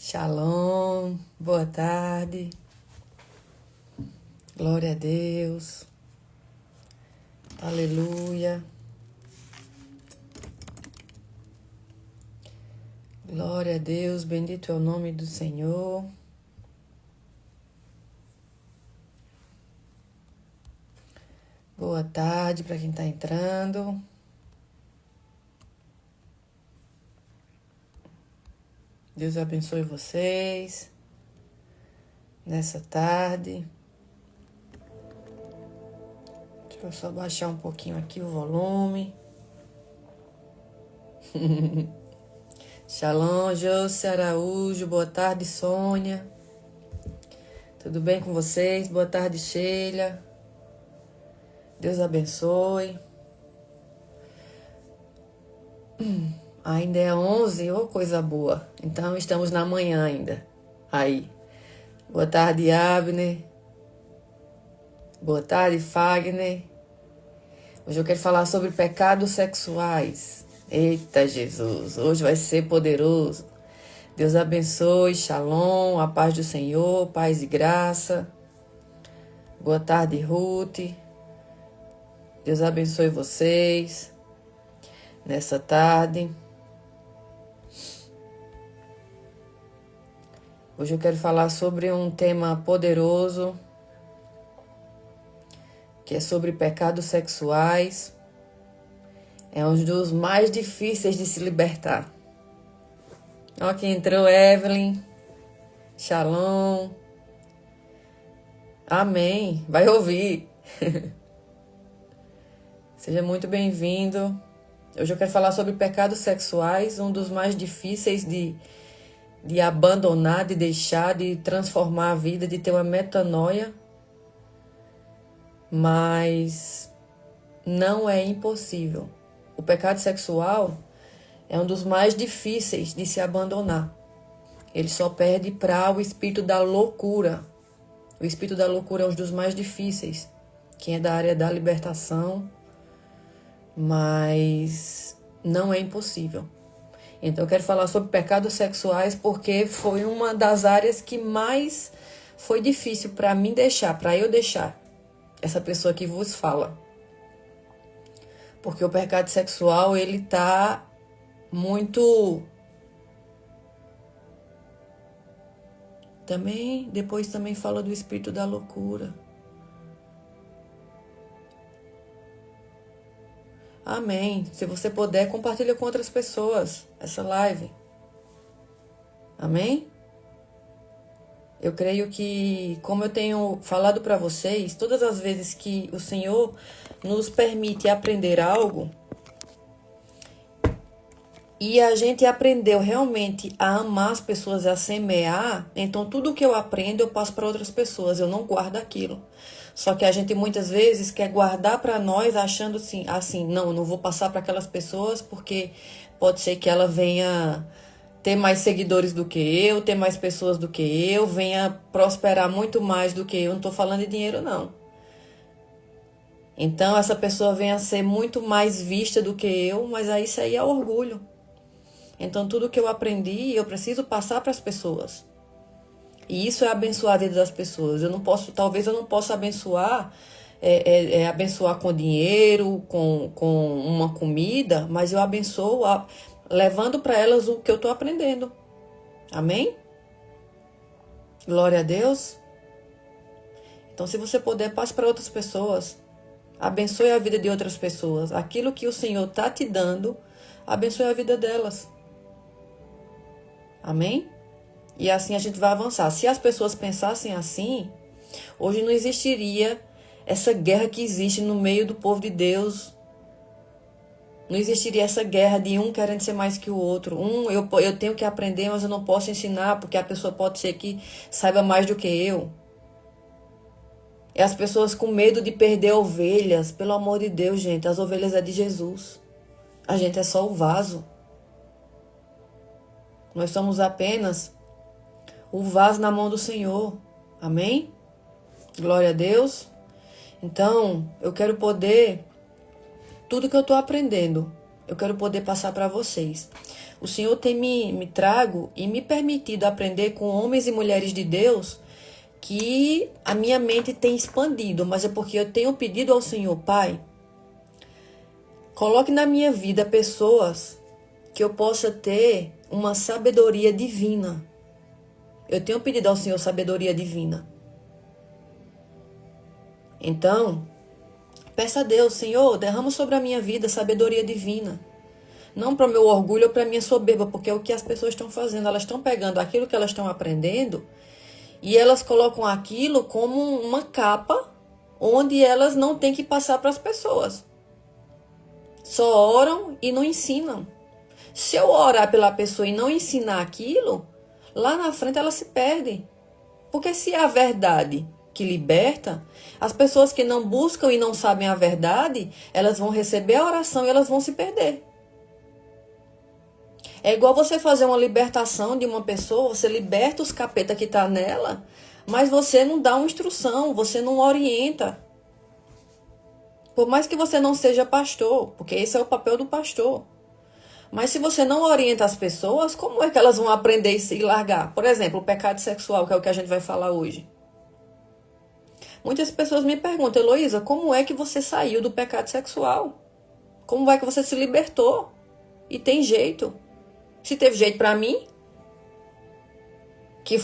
Shalom, boa tarde, glória a Deus, aleluia, glória a Deus, bendito é o nome do Senhor. Boa tarde para quem está entrando. Deus abençoe vocês nessa tarde. Deixa eu só baixar um pouquinho aqui o volume. Shalom, José Araújo. Boa tarde, Sônia. Tudo bem com vocês? Boa tarde, Sheila. Deus abençoe. Ainda é 11, ô coisa boa. Então estamos na manhã ainda. Aí. Boa tarde, Abner. Boa tarde, Fagner. Hoje eu quero falar sobre pecados sexuais. Eita, Jesus. Hoje vai ser poderoso. Deus abençoe. Shalom. A paz do Senhor. Paz e graça. Boa tarde, Ruth. Deus abençoe vocês nessa tarde. Hoje eu quero falar sobre um tema poderoso, que é sobre pecados sexuais. É um dos mais difíceis de se libertar. Ó, quem entrou, Evelyn. Shalom. Amém. Vai ouvir. Seja muito bem-vindo. Hoje eu quero falar sobre pecados sexuais, um dos mais difíceis de abandonar, de deixar, de transformar a vida, de ter uma metanoia. Mas não é impossível. O pecado sexual é um dos mais difíceis de se abandonar. Ele só perde para o espírito da loucura. O espírito da loucura é um dos mais difíceis. Quem é da área da libertação, mas não é impossível. Então eu quero falar sobre pecados sexuais porque foi uma das áreas que mais foi difícil para mim deixar, para eu deixar essa pessoa que vos fala. Porque o pecado sexual, ele tá muito... Depois também fala do espírito da loucura. Amém. Se você puder, compartilha com outras pessoas essa live. Amém? Eu creio que, como eu tenho falado para vocês, todas as vezes que o Senhor nos permite aprender algo, e a gente aprendeu realmente a amar as pessoas, a semear, então tudo que eu aprendo eu passo para outras pessoas, eu não guardo aquilo. Só que a gente muitas vezes quer guardar para nós achando assim, não, eu não vou passar para aquelas pessoas porque pode ser que ela venha ter mais seguidores do que eu, ter mais pessoas do que eu, venha prosperar muito mais do que eu. Não estou falando de dinheiro, não. Então essa pessoa venha ser muito mais vista do que eu, mas aí isso aí é orgulho. Então tudo que eu aprendi, eu preciso passar para as pessoas. E isso é abençoar a vida das pessoas. Talvez eu não possa abençoar, abençoar com dinheiro, com uma comida, mas eu abençoo levando para elas o que eu estou aprendendo. Amém? Glória a Deus. Então, se você puder, passe para outras pessoas. Abençoe a vida de outras pessoas. Aquilo que o Senhor está te dando, abençoe a vida delas. Amém? E assim a gente vai avançar. Se as pessoas pensassem assim, hoje não existiria essa guerra que existe no meio do povo de Deus. Não existiria essa guerra de um querendo ser mais que o outro. Eu tenho que aprender, mas eu não posso ensinar, porque a pessoa pode ser que saiba mais do que eu. E as pessoas com medo de perder ovelhas. Pelo amor de Deus, gente, as ovelhas é de Jesus. A gente é só o vaso. Nós somos apenas o vaso na mão do Senhor. Amém? Glória a Deus. Então, eu quero poder... Tudo que eu estou aprendendo, eu quero poder passar para vocês. O Senhor tem me trago e me permitido aprender com homens e mulheres de Deus que a minha mente tem expandido, mas é porque eu tenho pedido ao Senhor, Pai, coloque na minha vida pessoas que eu possa ter uma sabedoria divina. Eu tenho pedido ao Senhor sabedoria divina. Então, peça a Deus, Senhor, derrama sobre a minha vida sabedoria divina. Não para o meu orgulho ou para a minha soberba, porque é o que as pessoas estão fazendo. Elas estão pegando aquilo que elas estão aprendendo e elas colocam aquilo como uma capa onde elas não têm que passar para as pessoas. Só oram e não ensinam. Se eu orar pela pessoa e não ensinar aquilo, lá na frente ela se perde. Porque se é a verdade que liberta, as pessoas que não buscam e não sabem a verdade, elas vão receber a oração e elas vão se perder. É igual você fazer uma libertação de uma pessoa, você liberta os capeta que está nela, mas você não dá uma instrução, você não orienta. Por mais que você não seja pastor, porque esse é o papel do pastor. Mas se você não orienta as pessoas, como é que elas vão aprender e largar? Por exemplo, o pecado sexual, que é o que a gente vai falar hoje. Muitas pessoas me perguntam, Heloísa, como é que você saiu do pecado sexual? Como é que você se libertou? E tem jeito. Se teve jeito para mim, que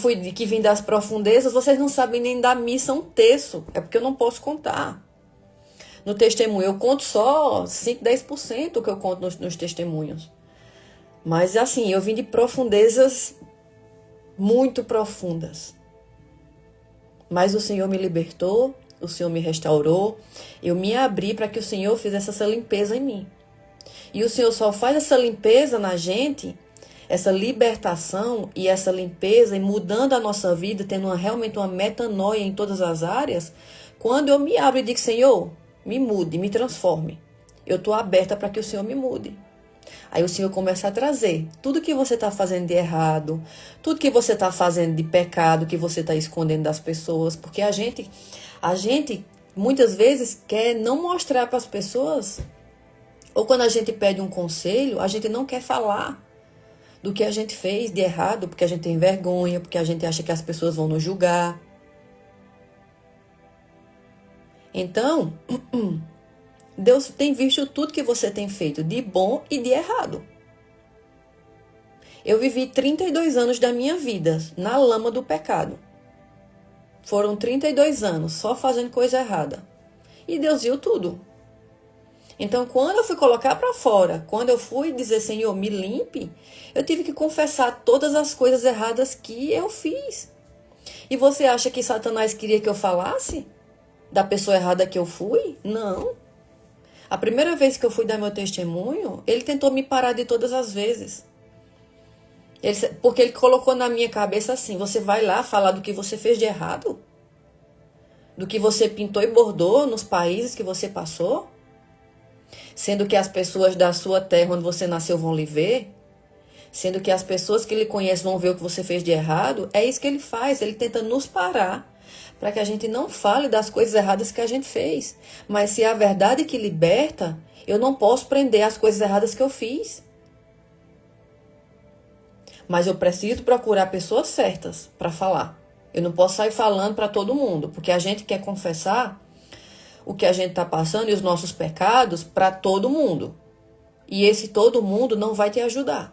vim das profundezas, vocês não sabem nem dar missa um terço. É porque eu não posso contar. No testemunho, eu conto só 5, 10% que eu conto nos testemunhos. Mas assim, eu vim de profundezas muito profundas. Mas o Senhor me libertou, o Senhor me restaurou. Eu me abri para que o Senhor fizesse essa limpeza em mim. E o Senhor só faz essa limpeza na gente, essa libertação e essa limpeza e mudando a nossa vida, tendo realmente uma metanoia em todas as áreas, quando eu me abro e digo, Senhor, me mude, me transforme. Eu estou aberta para que o Senhor me mude. Aí o Senhor começa a trazer tudo que você está fazendo de errado, tudo que você está fazendo de pecado, que você está escondendo das pessoas, porque a gente muitas vezes quer não mostrar para as pessoas, ou quando a gente pede um conselho, a gente não quer falar do que a gente fez de errado, porque a gente tem vergonha, porque a gente acha que as pessoas vão nos julgar. Então, Deus tem visto tudo que você tem feito de bom e de errado. Eu vivi 32 anos da minha vida na lama do pecado. Foram 32 anos só fazendo coisa errada. E Deus viu tudo. Então, quando eu fui colocar para fora, quando eu fui dizer, Senhor, me limpe, eu tive que confessar todas as coisas erradas que eu fiz. E você acha que Satanás queria que eu falasse da pessoa errada que eu fui? Não. A primeira vez que eu fui dar meu testemunho, ele tentou me parar de todas as vezes. Porque ele colocou na minha cabeça assim, você vai lá falar do que você fez de errado? Do que você pintou e bordou nos países que você passou? Sendo que as pessoas da sua terra, onde você nasceu, vão lhe ver? Sendo que as pessoas que lhe conhecem vão ver o que você fez de errado? É isso que ele faz, ele tenta nos parar para que a gente não fale das coisas erradas que a gente fez. Mas se é a verdade que liberta, eu não posso prender as coisas erradas que eu fiz. Mas eu preciso procurar pessoas certas para falar. Eu não posso sair falando para todo mundo, porque a gente quer confessar o que a gente está passando e os nossos pecados para todo mundo. E esse todo mundo não vai te ajudar.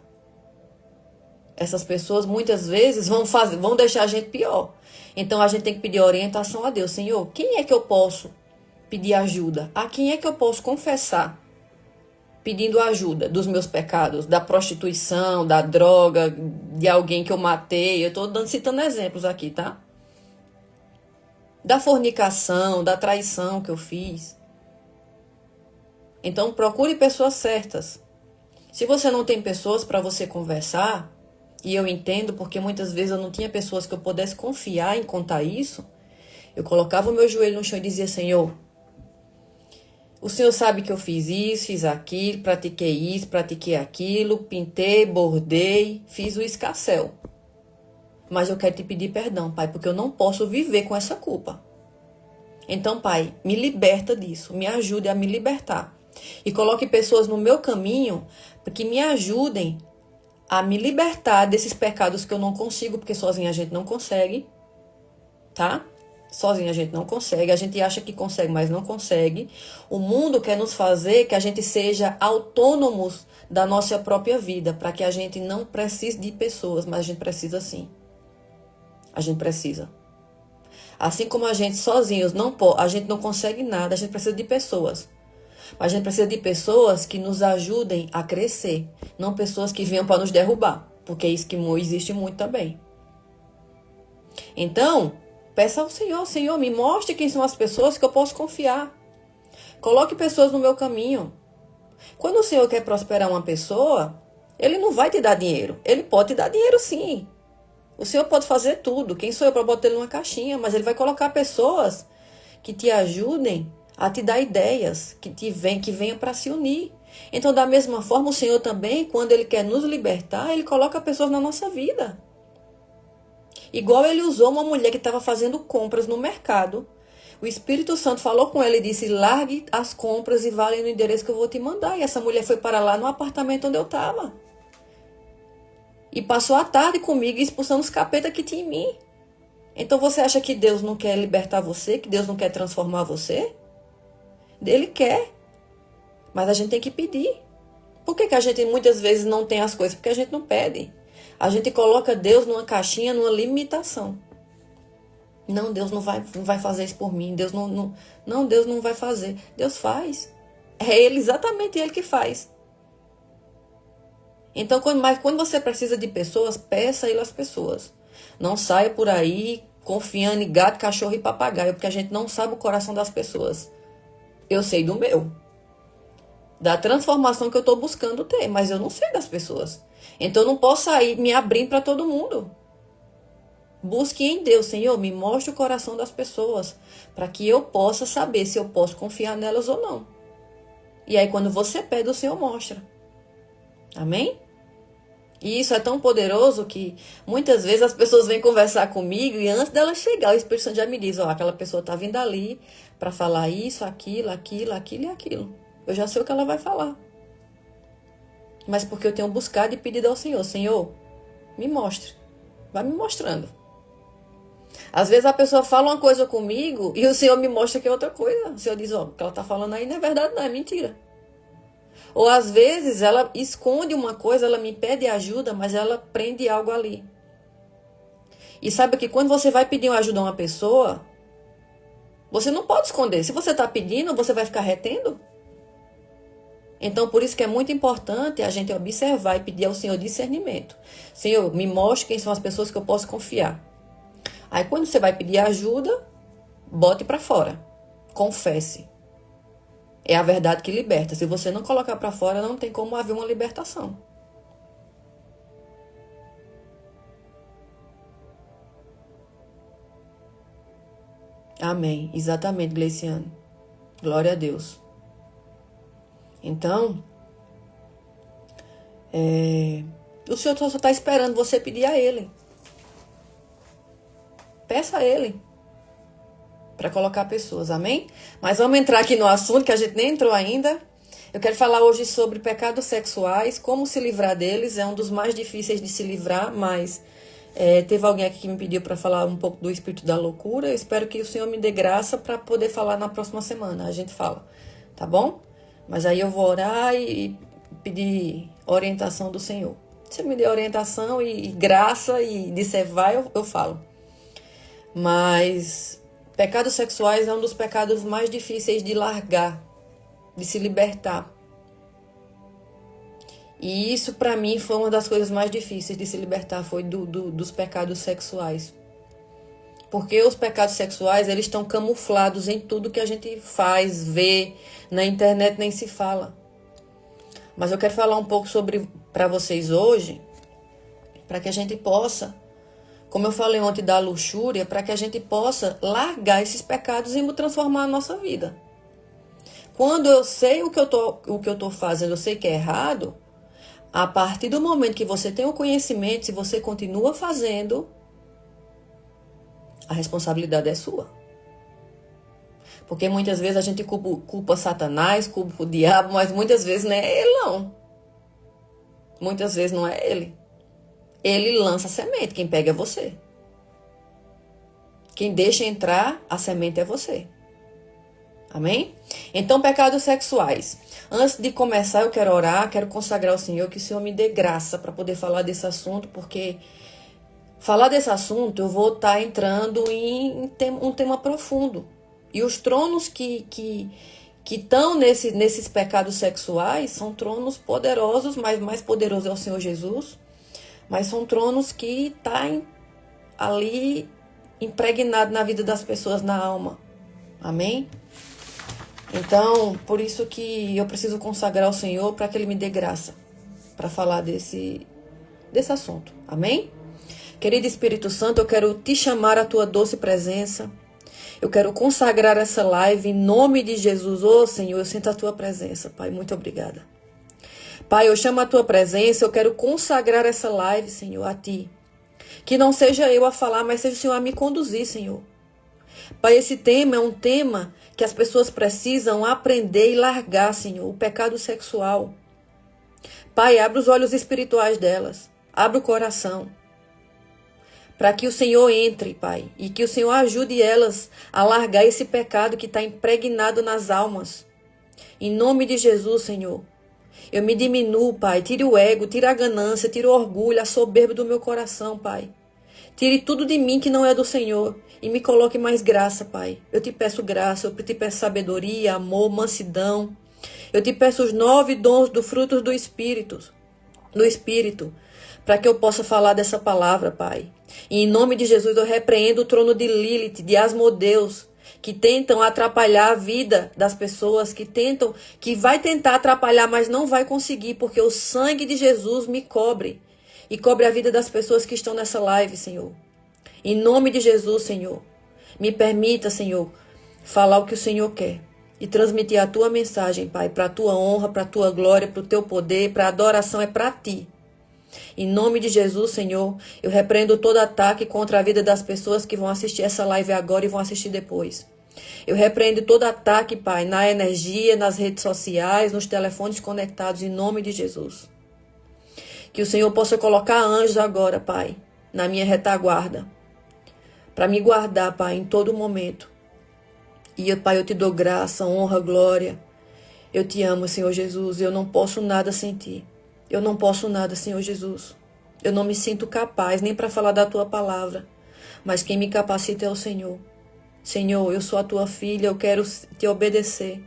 Essas pessoas muitas vezes vão deixar a gente pior. Então a gente tem que pedir orientação a Deus. Senhor, quem é que eu posso pedir ajuda? A quem é que eu posso confessar pedindo ajuda dos meus pecados? Da prostituição, da droga, de alguém que eu matei. Eu estou citando exemplos aqui, tá? Da fornicação, da traição que eu fiz. Então procure pessoas certas. Se você não tem pessoas para você conversar, e eu entendo porque muitas vezes eu não tinha pessoas que eu pudesse confiar em contar isso, eu colocava o meu joelho no chão e dizia, Senhor, o Senhor sabe que eu fiz isso, fiz aquilo, pratiquei aquilo, pintei, bordei, fiz o escarcéu. Mas eu quero te pedir perdão, Pai, porque eu não posso viver com essa culpa. Então, Pai, me liberta disso, me ajude a me libertar. E coloque pessoas no meu caminho que me ajudem a me libertar desses pecados que eu não consigo, porque sozinha a gente não consegue, tá? Sozinha a gente não consegue, a gente acha que consegue, mas não consegue. O mundo quer nos fazer que a gente seja autônomos da nossa própria vida, para que a gente não precise de pessoas, mas a gente precisa sim. A gente precisa. Assim como a gente sozinhos a gente não consegue nada, a gente precisa de pessoas. Mas a gente precisa de pessoas que nos ajudem a crescer, não pessoas que venham para nos derrubar, porque é isso que existe muito também. Então, peça ao Senhor, Senhor, me mostre quem são as pessoas que eu posso confiar. Coloque pessoas no meu caminho. Quando o Senhor quer prosperar uma pessoa, Ele não vai te dar dinheiro. Ele pode te dar dinheiro sim. O Senhor pode fazer tudo. Quem sou eu para botar Ele numa caixinha? Mas Ele vai colocar pessoas que te ajudem a te dar ideias, que venham para se unir. Então, da mesma forma, o Senhor também, quando Ele quer nos libertar, Ele coloca pessoas na nossa vida. Igual Ele usou uma mulher que estava fazendo compras no mercado. O Espírito Santo falou com ela e disse, largue as compras e vá ali no endereço que eu vou te mandar. E essa mulher foi para lá no apartamento onde eu estava. E passou a tarde comigo expulsando os capetas que tinha em mim. Então você acha que Deus não quer libertar você? Que Deus não quer transformar você? Ele quer. Mas a gente tem que pedir. Por que a gente muitas vezes não tem as coisas? Porque a gente não pede. A gente coloca Deus numa caixinha, numa limitação. Não, Deus não vai fazer isso por mim. Deus não, Deus não vai fazer. Deus faz. É Ele, exatamente Ele que faz. Então, quando você precisa de pessoas, peça Ele às pessoas. Não saia por aí confiando em gato, cachorro e papagaio, porque a gente não sabe o coração das pessoas. Eu sei do meu. Da transformação que eu estou buscando ter, mas eu não sei das pessoas. Então, eu não posso sair me abrindo para todo mundo. Busque em Deus, Senhor, me mostre o coração das pessoas, para que eu possa saber se eu posso confiar nelas ou não. E aí, quando você pede, o Senhor mostra. Amém? E isso é tão poderoso que muitas vezes as pessoas vêm conversar comigo e antes dela chegar, o Espírito Santo já me diz, aquela pessoa está vindo ali para falar isso, aquilo e aquilo. Eu já sei o que ela vai falar. Mas porque eu tenho buscado e pedido ao Senhor, Senhor, me mostre. Vai me mostrando. Às vezes a pessoa fala uma coisa comigo e o Senhor me mostra que é outra coisa. O Senhor diz, o que ela está falando aí não é verdade, não, é mentira. Ou às vezes ela esconde uma coisa, ela me pede ajuda, mas ela prende algo ali. E sabe que quando você vai pedir ajuda a uma pessoa, você não pode esconder. Se você está pedindo, você vai ficar retendo. Então, por isso que é muito importante a gente observar e pedir ao Senhor discernimento. Senhor, me mostre quem são as pessoas que eu posso confiar. Aí, quando você vai pedir ajuda, bote para fora. Confesse. É a verdade que liberta. Se você não colocar para fora, não tem como haver uma libertação. Amém. Exatamente, Gleiciane. Glória a Deus. Então, o Senhor só está esperando você pedir a Ele. Peça a Ele. Para colocar pessoas, amém? Mas vamos entrar aqui no assunto que a gente nem entrou ainda. Eu quero falar hoje sobre pecados sexuais, como se livrar deles. É um dos mais difíceis de se livrar, mas teve alguém aqui que me pediu para falar um pouco do espírito da loucura. Eu espero que o Senhor me dê graça para poder falar na próxima semana. A gente fala, tá bom? Mas aí eu vou orar e pedir orientação do Senhor. Se me der orientação e graça e disser vai, eu falo. Mas pecados sexuais é um dos pecados mais difíceis de largar, de se libertar. E isso para mim foi uma das coisas mais difíceis de se libertar, foi dos pecados sexuais. Porque os pecados sexuais, eles estão camuflados em tudo que a gente faz, vê, na internet nem se fala. Mas eu quero falar um pouco para vocês hoje, para que a gente possa, como eu falei ontem da luxúria, para que a gente possa largar esses pecados e transformar a nossa vida. Quando eu sei o que eu tô fazendo, eu sei que é errado, a partir do momento que você tem o conhecimento, se você continua fazendo, a responsabilidade é sua. Porque muitas vezes a gente culpa Satanás, culpa o diabo, mas muitas vezes não é ele não. Muitas vezes não é ele. ele lança a semente. Quem pega é você. Quem deixa entrar a semente é você. Amém? Então, pecados sexuais. Antes de começar, eu quero orar, quero consagrar ao Senhor, que o Senhor me dê graça para poder falar desse assunto, porque falar desse assunto eu vou estar entrando em um tema profundo. E os tronos que estão nesses pecados sexuais são tronos poderosos, mas mais poderoso é o Senhor Jesus. Mas são tronos que estão ali impregnados na vida das pessoas, na alma. Amém? Então, por isso que eu preciso consagrar ao Senhor para que Ele me dê graça para falar desse assunto. Amém? Querido Espírito Santo, eu quero te chamar à tua doce presença. Eu quero consagrar essa live em nome de Jesus. Ô Senhor, eu sinto a tua presença, Pai. Muito obrigada. Pai, eu chamo a tua presença, eu quero consagrar essa live, Senhor, a ti. Que não seja eu a falar, mas seja o Senhor a me conduzir, Senhor. Pai, esse tema é um tema que as pessoas precisam aprender e largar, Senhor, o pecado sexual. Pai, abre os olhos espirituais delas, abre o coração, para que o Senhor entre, Pai, e que o Senhor ajude elas a largar esse pecado que está impregnado nas almas. Em nome de Jesus, Senhor, eu me diminuo, Pai, tire o ego, tire a ganância, tire o orgulho, a soberba do meu coração, Pai. Tire tudo de mim que não é do Senhor e me coloque mais graça, Pai. Eu te peço graça, eu te peço sabedoria, amor, mansidão. Eu te peço os 9 dons do fruto do Espírito, para que eu possa falar dessa palavra, Pai. E em nome de Jesus eu repreendo o trono de Lilith, de Asmodeus, que tentam atrapalhar a vida das pessoas, que vai tentar atrapalhar, mas não vai conseguir, porque o sangue de Jesus me cobre. E cobre a vida das pessoas que estão nessa live, Senhor. Em nome de Jesus, Senhor. Me permita, Senhor, falar o que o Senhor quer. E transmitir a tua mensagem, Pai, para a tua honra, para a tua glória, para o teu poder, para a adoração é para ti. Em nome de Jesus, Senhor, eu repreendo todo ataque contra a vida das pessoas que vão assistir essa live agora e vão assistir depois. Eu repreendo todo ataque, Pai, na energia, nas redes sociais, nos telefones conectados, em nome de Jesus. Que o Senhor possa colocar anjos agora, Pai, na minha retaguarda, para me guardar, Pai, em todo momento. E, Pai, eu te dou graça, honra, glória. Eu te amo, Senhor Jesus. Eu não posso nada sem ti. Eu não posso nada, Senhor Jesus. Eu não me sinto capaz nem para falar da tua palavra. Mas quem me capacita é o Senhor. Senhor, eu sou a tua filha, eu quero te obedecer.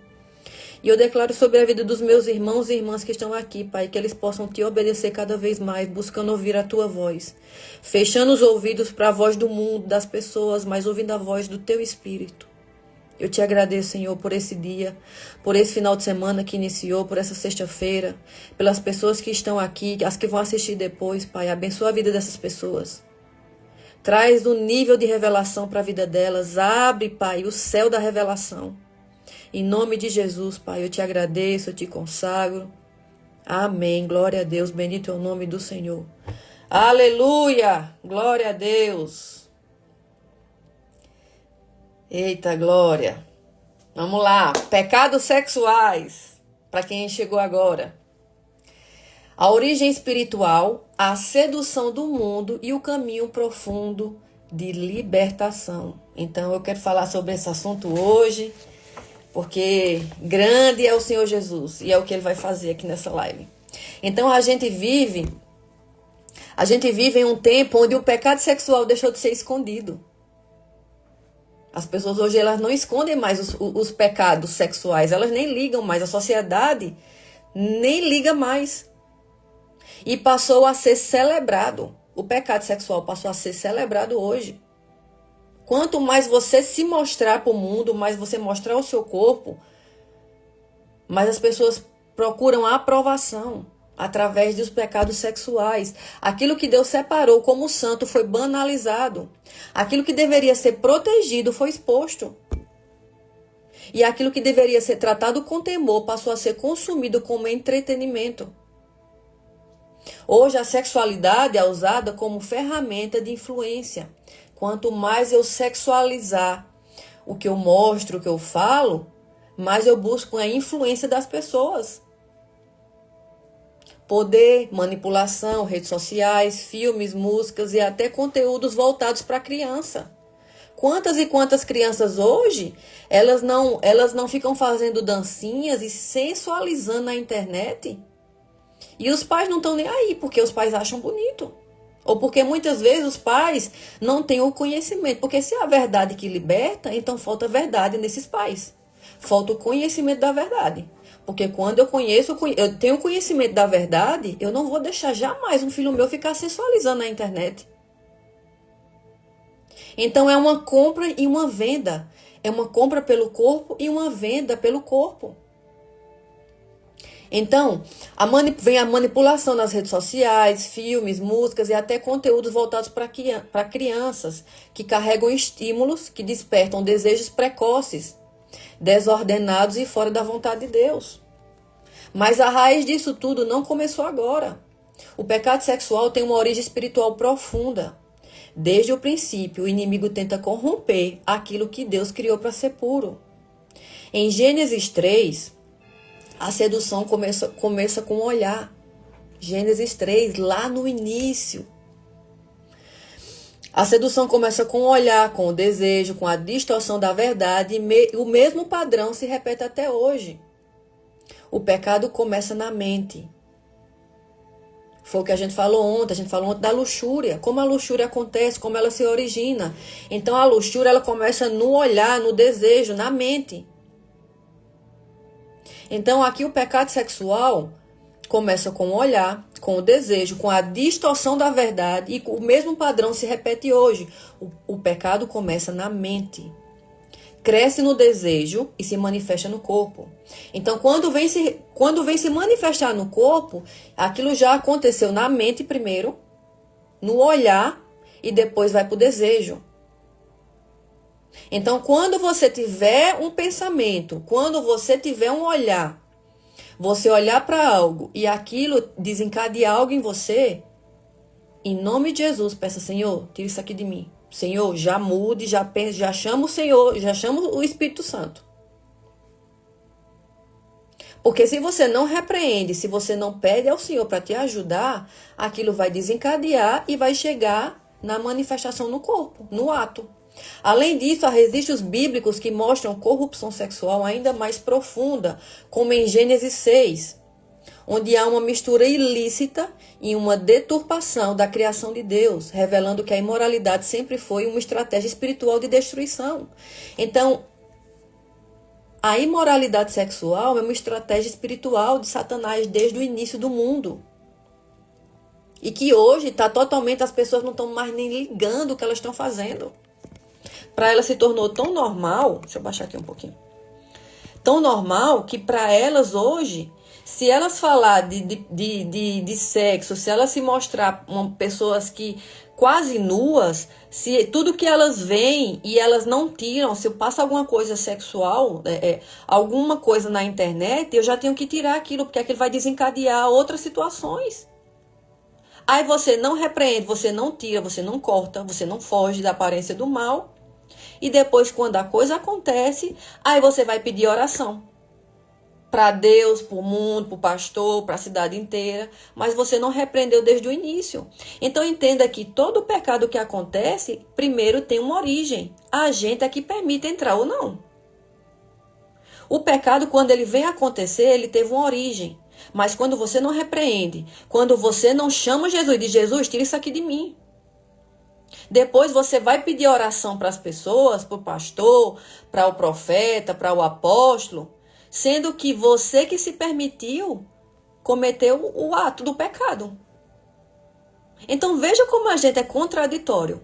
E eu declaro sobre a vida dos meus irmãos e irmãs que estão aqui, Pai, que eles possam te obedecer cada vez mais, buscando ouvir a tua voz. Fechando os ouvidos para a voz do mundo, das pessoas, mas ouvindo a voz do teu Espírito. Eu te agradeço, Senhor, por esse dia, por esse final de semana que iniciou, por essa sexta-feira, pelas pessoas que estão aqui, as que vão assistir depois, Pai. Abençoa a vida dessas pessoas. Traz um nível de revelação para a vida delas. Abre, Pai, o céu da revelação. Em nome de Jesus, Pai, eu te agradeço, eu te consagro. Amém. Glória a Deus. Bendito é o nome do Senhor. Aleluia. Glória a Deus. Eita, glória. Vamos lá. Pecados sexuais. Para quem chegou agora. A origem espiritual, a sedução do mundo e o caminho profundo de libertação. Então, eu quero falar sobre esse assunto hoje, porque grande é o Senhor Jesus e é o que Ele vai fazer aqui nessa live. Então, a gente vive em um tempo onde o pecado sexual deixou de ser escondido. As pessoas hoje elas não escondem mais os pecados sexuais, elas nem ligam mais, a sociedade nem liga mais. E passou a ser celebrado. O pecado sexual passou a ser celebrado hoje. Quanto mais você se mostrar para o mundo, mais você mostrar o seu corpo, mais as pessoas procuram a aprovação através dos pecados sexuais. Aquilo que Deus separou como santo foi banalizado. Aquilo que deveria ser protegido foi exposto. E aquilo que deveria ser tratado com temor passou a ser consumido como entretenimento. Hoje a sexualidade é usada como ferramenta de influência. Quanto mais eu sexualizar o que eu mostro, o que eu falo, mais eu busco a influência das pessoas. Poder, manipulação, redes sociais, filmes, músicas e até conteúdos voltados para a criança. Quantas e quantas crianças hoje, elas não ficam fazendo dancinhas e sensualizando na internet? E os pais não estão nem aí, porque os pais acham bonito. Ou porque muitas vezes os pais não têm o conhecimento. Porque se é a verdade que liberta, então falta verdade nesses pais. Falta o conhecimento da verdade. Porque quando eu tenho conhecimento da verdade, eu não vou deixar jamais um filho meu ficar sensualizando na internet. Então é uma compra e uma venda. É uma compra pelo corpo e uma venda pelo corpo. Então, vem a manipulação nas redes sociais, filmes, músicas e até conteúdos voltados para crianças, que carregam estímulos que despertam desejos precoces, desordenados e fora da vontade de Deus. Mas a raiz disso tudo não começou agora. O pecado sexual tem uma origem espiritual profunda. Desde o princípio, o inimigo tenta corromper aquilo que Deus criou para ser puro. Em Gênesis 3, a sedução começa com o olhar. Gênesis 3, lá no início. A sedução começa com o olhar, com o desejo, com a distorção da verdade. E o mesmo padrão se repete até hoje. O pecado começa na mente. Foi o que a gente falou ontem. A gente falou ontem da luxúria. Como a luxúria acontece, como ela se origina. Então a luxúria ela começa no olhar, no desejo, na mente. Então aqui o pecado sexual começa com o olhar, com o desejo, com a distorção da verdade. E o mesmo padrão se repete hoje. O pecado começa na mente. Cresce no desejo e se manifesta no corpo. Então, quando vem se manifestar no corpo, aquilo já aconteceu na mente primeiro, no olhar e depois vai para o desejo. Então, quando você tiver um pensamento, quando você tiver um olhar, você olhar para algo e aquilo desencadear algo em você, em nome de Jesus, peça, Senhor, tira isso aqui de mim. Senhor, já mude, já pense, já chama o Senhor, já chama o Espírito Santo. Porque se você não repreende, se você não pede ao Senhor para te ajudar, aquilo vai desencadear e vai chegar na manifestação no corpo, no ato. Além disso, há registros bíblicos que mostram corrupção sexual ainda mais profunda, como em Gênesis 6, onde há uma mistura ilícita e uma deturpação da criação de Deus, revelando que a imoralidade sempre foi uma estratégia espiritual de destruição. Então, a imoralidade sexual é uma estratégia espiritual de Satanás desde o início do mundo. E que hoje está totalmente, as pessoas não estão mais nem ligando o que elas estão fazendo. Para elas se tornou tão normal, deixa eu baixar aqui um pouquinho, tão normal que para elas hoje, se elas falar de sexo, se elas se mostrar pessoas que quase nuas, se tudo que elas veem e elas não tiram, se eu passo alguma coisa sexual, alguma coisa na internet, eu já tenho que tirar aquilo, porque aquilo vai desencadear outras situações. Aí você não repreende, você não tira, você não corta, você não foge da aparência do mal. E depois, quando a coisa acontece, aí você vai pedir oração. Para Deus, para o mundo, para o pastor, para a cidade inteira. Mas você não repreendeu desde o início. Então entenda que todo pecado que acontece, primeiro tem uma origem. A gente é que permite entrar ou não. O pecado, quando ele vem acontecer, ele teve uma origem. Mas quando você não repreende, quando você não chama Jesus e diz, Jesus, tira isso aqui de mim. Depois você vai pedir oração para as pessoas, para o pastor, para o profeta, para o apóstolo, sendo que você que se permitiu cometeu o ato do pecado. Então veja como a gente é contraditório.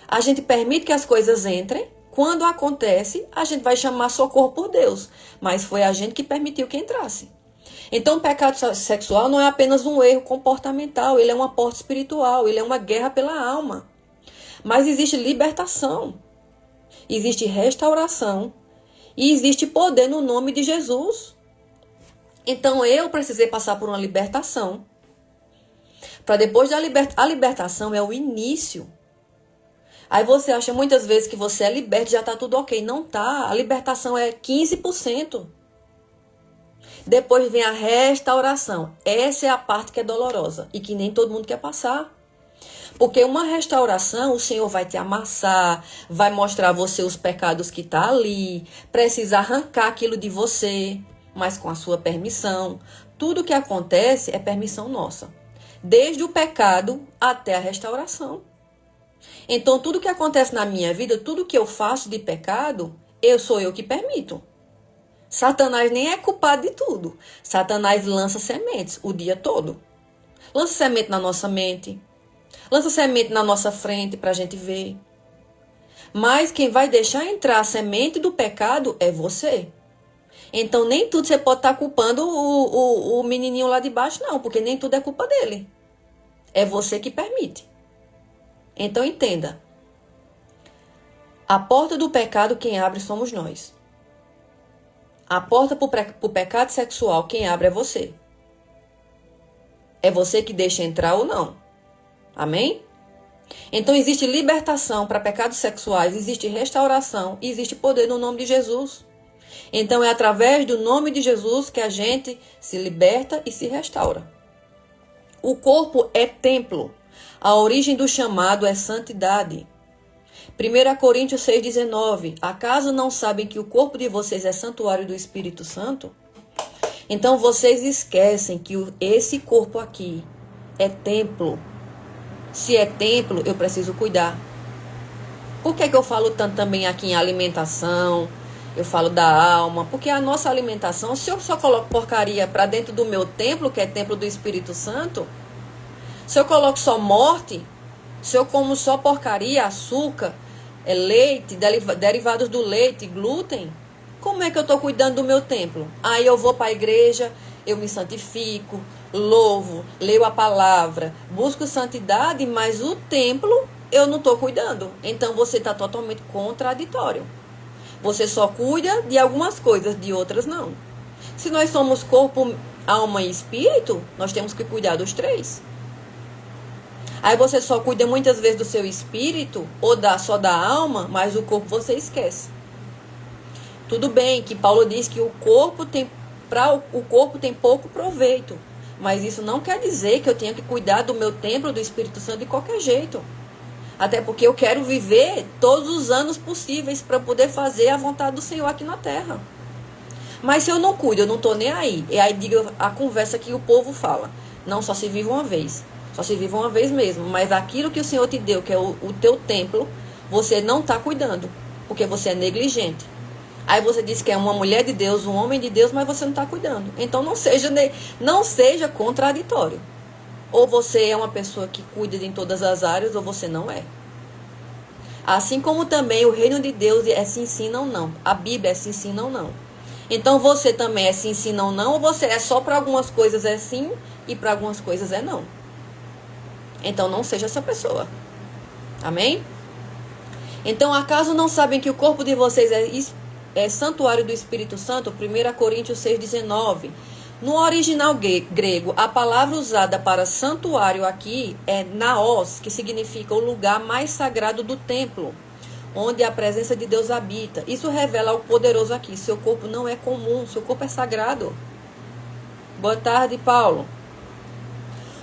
A gente permite que as coisas entrem, quando acontece, a gente vai chamar socorro por Deus, mas foi a gente que permitiu que entrasse. Então o pecado sexual não é apenas um erro comportamental, ele é uma porta espiritual, ele é uma guerra pela alma. Mas existe libertação, existe restauração e existe poder no nome de Jesus. Então eu precisei passar por uma libertação. Para depois da a libertação é o início. Aí você acha muitas vezes que você é liberto e já está tudo ok. Não está. A libertação é 15%. Depois vem a restauração. Essa é a parte que é dolorosa e que nem todo mundo quer passar. Porque uma restauração, o Senhor vai te amassar, vai mostrar a você os pecados que tá ali, precisa arrancar aquilo de você, mas com a sua permissão. Tudo que acontece é permissão nossa. Desde o pecado até a restauração. Então, tudo que acontece na minha vida, tudo que eu faço de pecado, sou eu que permito. Satanás nem é culpado de tudo. Satanás lança sementes o dia todo. Lança semente na nossa mente. Lança semente na nossa frente para a gente ver. Mas quem vai deixar entrar a semente do pecado é você. Então, nem tudo você pode estar culpando o menininho lá de baixo, não. Porque nem tudo é culpa dele. É você que permite. Então, entenda. A porta do pecado, quem abre somos nós. A porta para o pecado sexual, quem abre é você. É você que deixa entrar ou não. Amém? Então, existe libertação para pecados sexuais, existe restauração, existe poder no nome de Jesus. Então, é através do nome de Jesus que a gente se liberta e se restaura. O corpo é templo. A origem do chamado é santidade. 1 Coríntios 6,19. Acaso não sabem que o corpo de vocês é santuário do Espírito Santo? Então, vocês esquecem que esse corpo aqui é templo. Se é templo, eu preciso cuidar. Por que eu falo tanto também aqui em alimentação? Eu falo da alma. Porque a nossa alimentação, se eu só coloco porcaria para dentro do meu templo, que é templo do Espírito Santo, se eu coloco só morte, se eu como só porcaria, açúcar, leite, derivados do leite, glúten, como é que eu estou cuidando do meu templo? Aí eu vou para a igreja, eu me santifico, louvo, leio a palavra, busco santidade, mas o templo eu não estou cuidando. Então você está totalmente contraditório. Você só cuida de algumas coisas, de outras não. Se nós somos corpo, alma e espírito, nós temos que cuidar dos três. Aí você só cuida muitas vezes do seu espírito, ou só da alma, mas o corpo você esquece. Tudo bem que Paulo diz que o corpo tem pouco proveito. Mas isso não quer dizer que eu tenha que cuidar do meu templo, do Espírito Santo, de qualquer jeito. Até porque eu quero viver todos os anos possíveis para poder fazer a vontade do Senhor aqui na terra. Mas se eu não cuido, eu não estou nem aí. E aí diga a conversa que o povo fala. Não, só se vive uma vez. Só se vive uma vez mesmo. Mas aquilo que o Senhor te deu, que é o teu templo, você não está cuidando. Porque você é negligente. Aí você diz que é uma mulher de Deus, um homem de Deus, mas você não está cuidando. Então não seja contraditório. Ou você é uma pessoa que cuida em todas as áreas, ou você não é. Assim como também o reino de Deus é sim, sim, não, não. A Bíblia é sim, sim, não, não. Então você também é sim, sim, não, não, ou você é só para algumas coisas é sim e para algumas coisas é não. Então não seja essa pessoa. Amém? Então, acaso não sabem que o corpo de vocês é santuário do Espírito Santo? 1 Coríntios 6,19. No original grego, a palavra usada para santuário aqui é naos, que significa o lugar mais sagrado do templo, onde a presença de Deus habita. Isso revela algo poderoso aqui. Seu corpo não é comum, seu corpo é sagrado. Boa tarde, Paulo.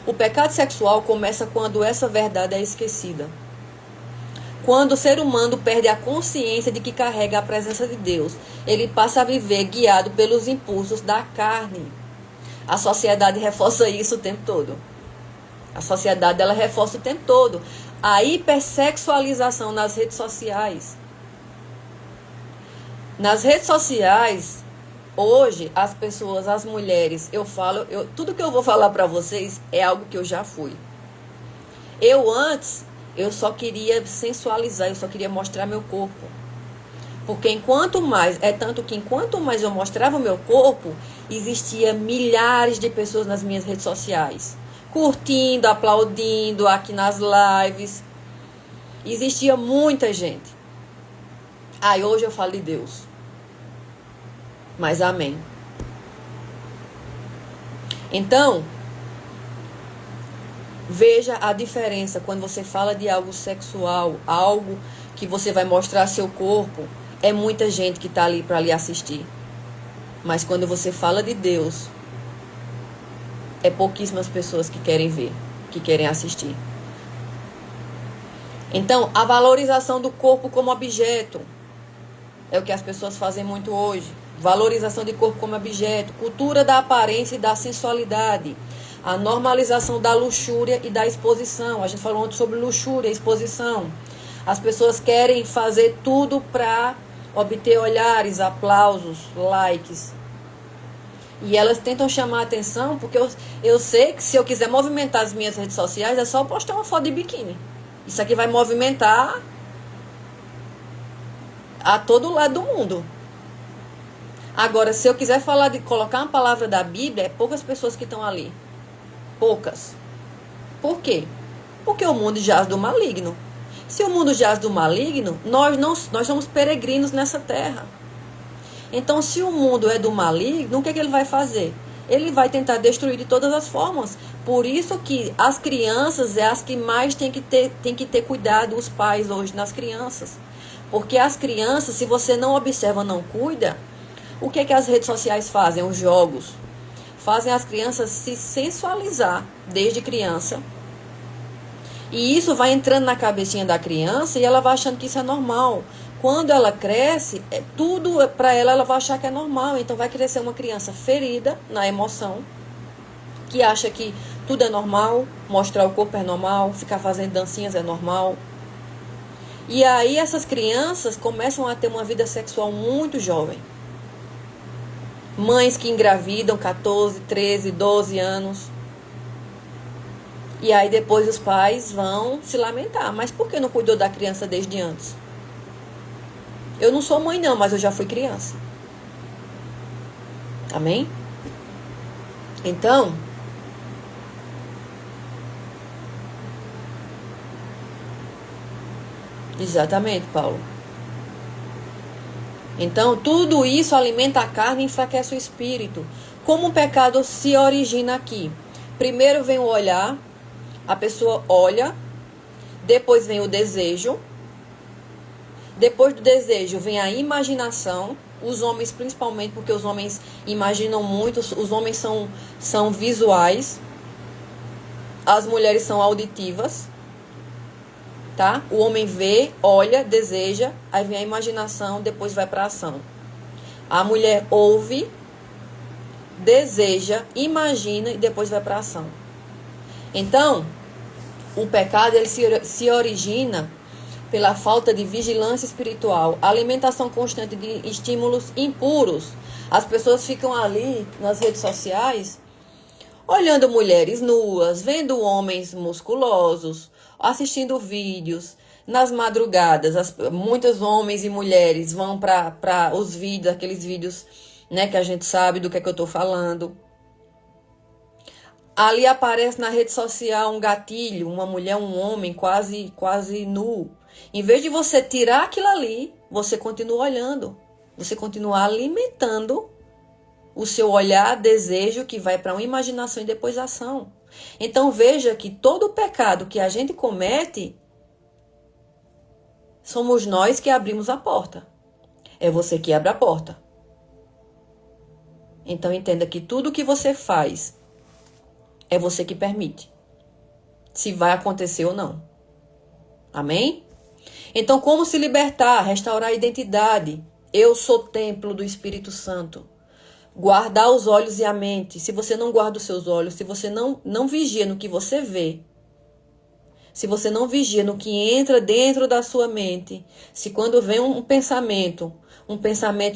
O pecado sexual começa quando essa verdade é esquecida. Quando o ser humano perde a consciência de que carrega a presença de Deus, ele passa a viver guiado pelos impulsos da carne. A sociedade reforça isso o tempo todo. A sociedade, ela reforça o tempo todo. A hipersexualização nas redes sociais. Nas redes sociais, hoje, as pessoas, as mulheres, tudo que eu vou falar para vocês é algo que eu já fui. Eu só queria sensualizar, eu só queria mostrar meu corpo. Porque enquanto mais eu mostrava o meu corpo, existia milhares de pessoas nas minhas redes sociais. Curtindo, aplaudindo, aqui nas lives. Existia muita gente. Aí hoje eu falo de Deus. Mas amém. Então, veja a diferença quando você fala de algo sexual, algo que você vai mostrar seu corpo. É muita gente que está ali para lhe assistir. Mas quando você fala de Deus, é pouquíssimas pessoas que querem ver, que querem assistir. Então, a valorização do corpo como objeto é o que as pessoas fazem muito hoje. Valorização de corpo como objeto, cultura da aparência e da sensualidade, a normalização da luxúria e da exposição. A gente falou ontem sobre luxúria e exposição. As pessoas querem fazer tudo para obter olhares, aplausos, likes. E elas tentam chamar a atenção, porque eu sei que se eu quiser movimentar as minhas redes sociais, é só postar uma foto de biquíni. Isso aqui vai movimentar a todo lado do mundo. Agora, se eu quiser falar de colocar uma palavra da Bíblia, é poucas pessoas que estão ali. Poucas. Por quê? Porque o mundo jaz do maligno. Se o mundo jaz do maligno, nós somos peregrinos nessa terra. Então, se o mundo é do maligno, o que ele vai fazer? Ele vai tentar destruir de todas as formas. Por isso que as crianças é as que mais tem que ter cuidado, os pais hoje, nas crianças. Porque as crianças, se você não observa, não cuida, o que as redes sociais fazem? Os jogos. Fazem as crianças se sensualizar desde criança. E isso vai entrando na cabecinha da criança e ela vai achando que isso é normal. Quando ela cresce, tudo para ela vai achar que é normal. Então vai crescer uma criança ferida na emoção, que acha que tudo é normal, mostrar o corpo é normal, ficar fazendo dancinhas é normal. E aí essas crianças começam a ter uma vida sexual muito jovem. Mães que engravidam 14, 13, 12 anos. E aí depois os pais vão se lamentar. Mas por que não cuidou da criança desde antes? Eu não sou mãe não, mas eu já fui criança. Amém? Então, exatamente, Paulo. Então, tudo isso alimenta a carne e enfraquece o espírito. Como o pecado se origina aqui? Primeiro vem o olhar, a pessoa olha, depois vem o desejo, depois do desejo vem a imaginação, os homens principalmente, porque os homens imaginam muito, os homens são visuais, as mulheres são auditivas. Tá? O homem vê, olha, deseja, aí vem a imaginação, depois vai para a ação. A mulher ouve, deseja, imagina e depois vai para a ação. Então, o pecado ele se origina pela falta de vigilância espiritual, alimentação constante de estímulos impuros. As pessoas ficam ali nas redes sociais olhando mulheres nuas, vendo homens musculosos, assistindo vídeos. Nas madrugadas, muitos homens e mulheres vão para os vídeos, aqueles vídeos, né, que a gente sabe do que é que eu estou falando. Ali aparece na rede social um gatilho, uma mulher, um homem quase nu. Em vez de você tirar aquilo ali, você continua olhando. Você continua alimentando o seu olhar, desejo, que vai para uma imaginação e depois ação. Então veja que todo o pecado que a gente comete, somos nós que abrimos a porta. É você que abre a porta. Então entenda que tudo que você faz é você que permite. Se vai acontecer ou não. Amém? Então como se libertar, restaurar a identidade? Eu sou templo do Espírito Santo. Guardar os olhos e a mente. Se você não guarda os seus olhos, se você não vigia no que você vê, se você não vigia no que entra dentro da sua mente, se quando vem um pensamento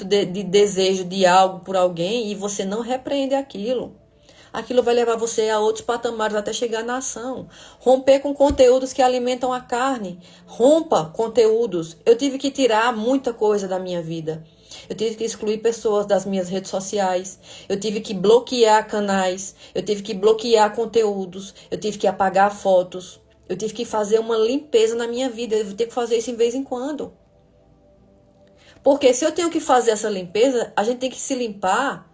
de desejo de algo por alguém e você não repreende aquilo vai levar você a outros patamares até chegar na ação. Romper com conteúdos que alimentam a carne. Rompa conteúdos. Eu tive que tirar muita coisa da minha vida. Eu tive que excluir pessoas das minhas redes sociais. Eu tive que bloquear canais. Eu tive que bloquear conteúdos. Eu tive que apagar fotos. Eu tive que fazer uma limpeza na minha vida. Eu vou ter que fazer isso de vez em quando. Porque se eu tenho que fazer essa limpeza, a gente tem que se limpar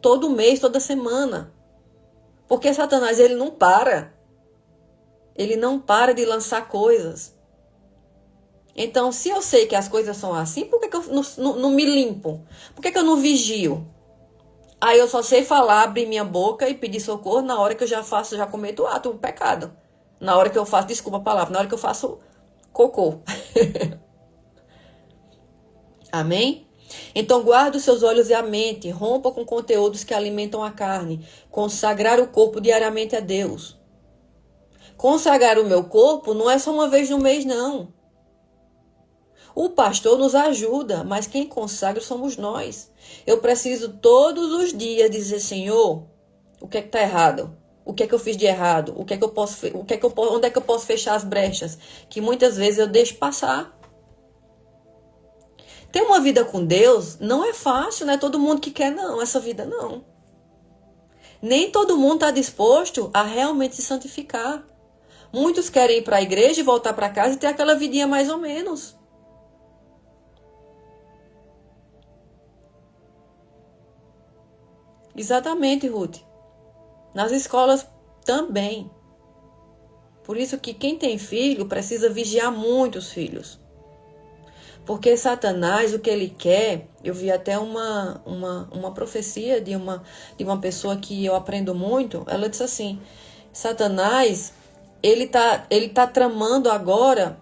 todo mês, toda semana. Porque Satanás, ele não para. Ele não para de lançar coisas. Então, se eu sei que as coisas são assim, por que eu não me limpo? Por que eu não vigio? Aí eu só sei falar, abrir minha boca e pedir socorro na hora que eu já cometo o ato, o pecado. Na hora que eu faço, desculpa a palavra, na hora que eu faço cocô. Amém? Então guarde os seus olhos e a mente, rompa com conteúdos que alimentam a carne, consagrar o corpo diariamente a Deus. Consagrar o meu corpo não é só uma vez no mês, não. O pastor nos ajuda, mas quem consagra somos nós. Eu preciso todos os dias dizer, Senhor, o que é que está errado? O que é que eu fiz de errado? Onde é que eu posso fechar as brechas? Que muitas vezes eu deixo passar. Ter uma vida com Deus não é fácil, não é todo mundo que quer, não, essa vida não. Nem todo mundo está disposto a realmente se santificar. Muitos querem ir para a igreja e voltar para casa e ter aquela vidinha mais ou menos. Exatamente, Ruth. Nas escolas também. Por isso que quem tem filho precisa vigiar muito os filhos. Porque Satanás, o que ele quer, eu vi até uma profecia de uma pessoa que eu aprendo muito, ela disse assim, Satanás, ele tá tramando agora